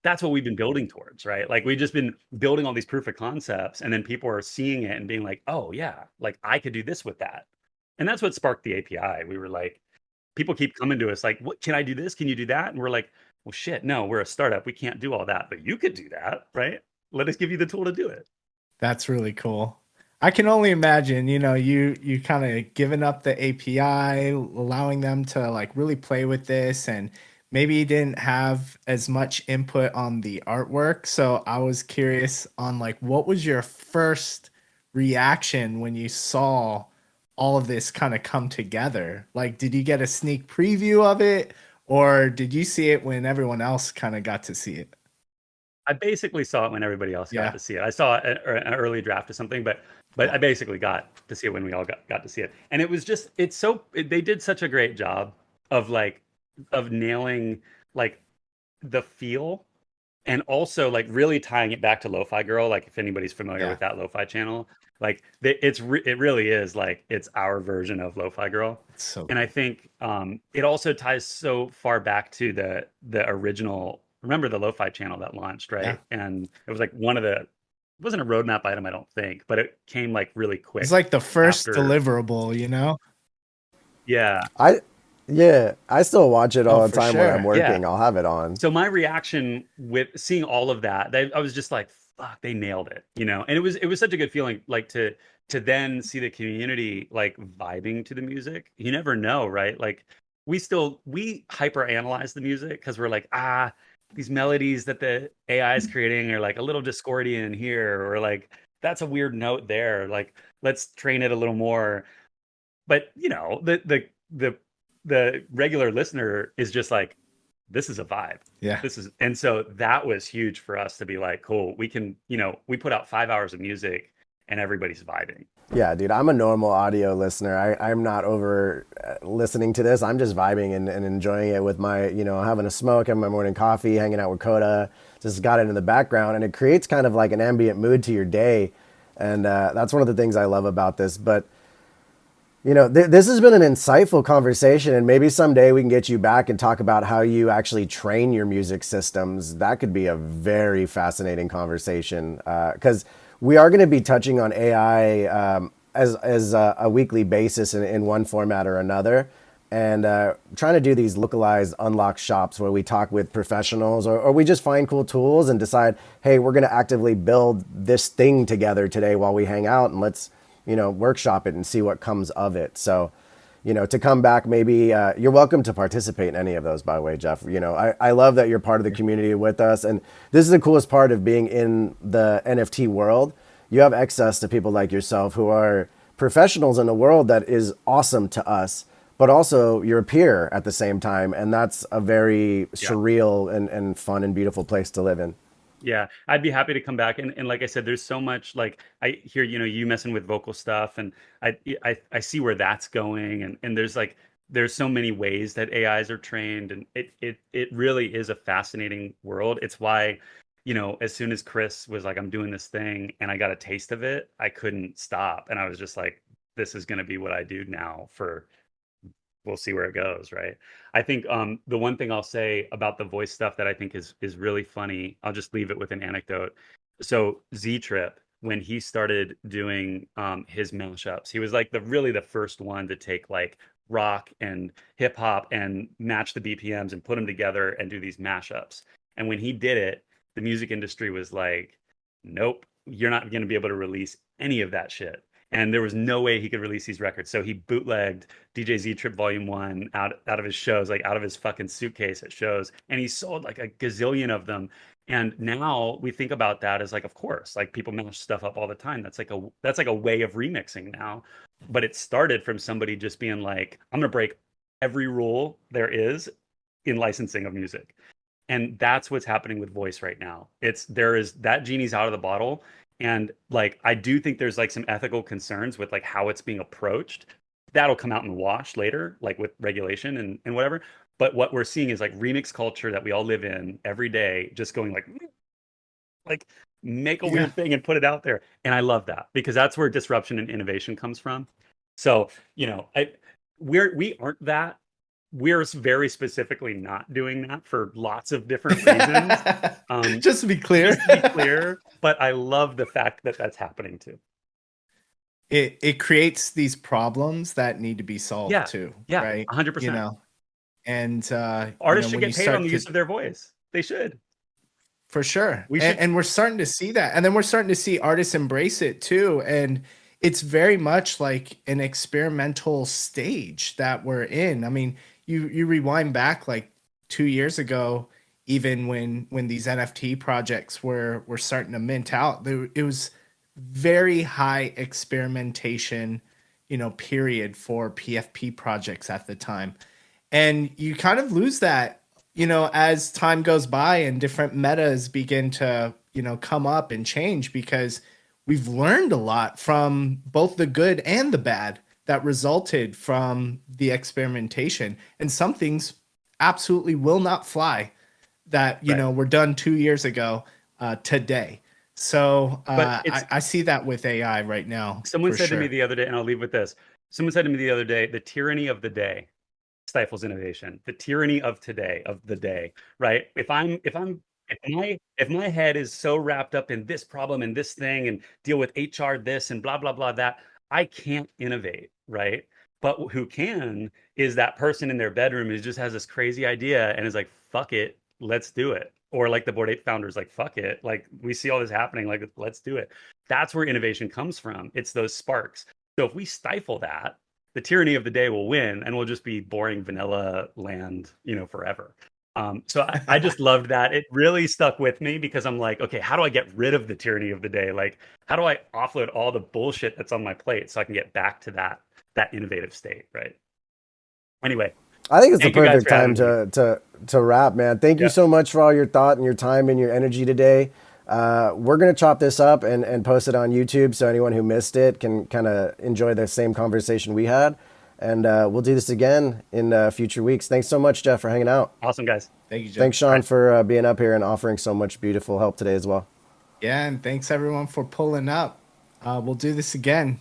that's what we've been building towards, right? Like we've just been building all these proof of concepts, and then people are seeing it and being like, oh yeah, like I could do this with that. And that's what sparked the API. We were like, people keep coming to us like, what can I do this? Can you do that? And we're like, well, shit, no, we're a startup. We can't do all that, but you could do that, right? Let us give you the tool to do it. That's really cool. I can only imagine, you kind of giving up the API, allowing them to like really play with this, and maybe you didn't have as much input on the artwork. So I was curious on like what was your first reaction when you saw all of this kind of come together? Like, did you get a sneak preview of it, or did you see it when everyone else kind of got to see it? I basically saw it when everybody else got Yeah. to see it. I saw an early draft of something, but I basically got to see it when we all got to see it. And it was just they did such a great job of like of nailing like the feel, and also like really tying it back to Lo-Fi Girl. Like if anybody's familiar Yeah. with that Lo-Fi channel, like it really is like it's our version of Lo-Fi Girl. So And I think it also ties so far back to the original. Remember the Lo-Fi channel that launched, right? yeah. And it was like it wasn't a roadmap item, I don't think, but it came like really quick It's like the first after. deliverable, Yeah, I yeah, I still watch it Oh, all the for time when I'm sure. yeah. working. I'll have it on. So my reaction with seeing all of that, I was just like, "Fuck, they nailed it," you know. And it was such a good feeling, like to then see the community like vibing to the music. You never know, right? Like we hyper analyze the music because we're like, these melodies that the AI is creating are like a little discordian here, or like that's a weird note there. Like let's train it a little more. But you know, the regular listener is just like, this is a vibe. Yeah. This is, and so that was huge for us to be like, cool, we can, you know, we put out 5 hours of music and everybody's vibing. Yeah, dude, I'm a normal audio listener. I'm not over listening to this. I'm just vibing and enjoying it with my, having a smoke, having my morning coffee, hanging out with Coda. Just got it in the background, and it creates kind of like an ambient mood to your day. And that's one of the things I love about this. But this has been an insightful conversation, and maybe someday we can get you back and talk about how you actually train your music systems. That could be a very fascinating conversation because we are going to be touching on AI as a weekly basis in one format or another, and trying to do these localized unlock shops where we talk with professionals or we just find cool tools and decide, hey, we're going to actively build this thing together today while we hang out, and let's workshop it and see what comes of it. So, to come back, maybe you're welcome to participate in any of those, by the way, Jeff. I love that you're part of the community with us. And this is the coolest part of being in the NFT world. You have access to people like yourself who are professionals in a world that is awesome to us, but also you're a peer at the same time. And that's a very Yeah. surreal and fun and beautiful place to live in. Yeah, I'd be happy to come back. And like I said, there's so much, like I hear, you know, you messing with vocal stuff, and I see where that's going. And there's so many ways that AIs are trained, and it really is a fascinating world. It's why, you know, as soon as Chris was like, I'm doing this thing and I got a taste of it, I couldn't stop. And I was just like, this is going to be what I do now for, we'll see where it goes, right? I think the one thing I'll say about the voice stuff that I think is really funny, I'll just leave it with an anecdote. So Z Trip, when he started doing his mashups, he was like the first one to take like rock and hip hop and match the BPMs and put them together and do these mashups. And when he did it, the music industry was like, nope, you're not going to be able to release any of that shit. And there was no way he could release these records. So he bootlegged DJ Z Trip Volume 1 out of his shows, like out of his fucking suitcase at shows. And he sold like a gazillion of them. And now we think about that as like, of course, like people mash stuff up all the time. That's like a way of remixing now. But it started from somebody just being like, I'm gonna break every rule there is in licensing of music. And that's what's happening with voice right now. There is that genie's out of the bottle. And like I do think there's like some ethical concerns with like how it's being approached. That'll come out in the wash later, like with regulation and whatever. But what we're seeing is like remix culture that we all live in every day, just going like make a Yeah. weird thing and put it out there. And I love that because that's where disruption and innovation comes from. So, you know, we aren't that. We're very specifically not doing that for lots of different reasons. Just to be clear. Just to be clear, but I love the fact that that's happening too. It creates these problems that need to be solved Yeah, too, yeah, right? 100%. And Artists should when you get paid on start the to, use of their voice. They should. for sure. We should. And we're starting to see that. And then we're starting to see artists embrace it too. And it's very much like an experimental stage that we're in. I mean, you rewind back like 2 years ago, even when these NFT projects were starting to mint out, it was very high experimentation, period for PFP projects at the time. And you kind of lose that, as time goes by and different metas begin to, come up and change because we've learned a lot from both the good and the bad that resulted from the experimentation. And some things absolutely will not fly that, Right. were done 2 years ago today. So But it's I see that with AI right now someone for said to me sure. the other day, and I'll leave with this. Someone said to me the other day, the tyranny of the day stifles innovation. The tyranny of today, of the day, right? If my head is so wrapped up in this problem and this thing and deal with HR this and blah blah blah that, I can't innovate, right? But who can is that person in their bedroom who just has this crazy idea and is like, fuck it, let's do it. Or like the Bored Ape founders, like, fuck it. Like, we see all this happening, like, let's do it. That's where innovation comes from. It's those sparks. So if we stifle that, the tyranny of the day will win and we'll just be boring vanilla land, forever. So I just loved that. It really stuck with me because I'm like, okay, how do I get rid of the tyranny of the day? Like, how do I offload all the bullshit that's on my plate so I can get back to that innovative state, right? Anyway, I think it's the thank you guys perfect for time having me. to wrap, man. Thank you Yeah. so much for all your thought and your time and your energy today. We're gonna chop this up and post it on YouTube so anyone who missed it can kind of enjoy the same conversation we had. And we'll do this again in future weeks. Thanks so much, Jeff, for hanging out. Awesome, guys. Thank you, Jeff. Thanks, Sean, for being up here and offering so much beautiful help today as well. Yeah, and thanks everyone for pulling up. We'll do this again.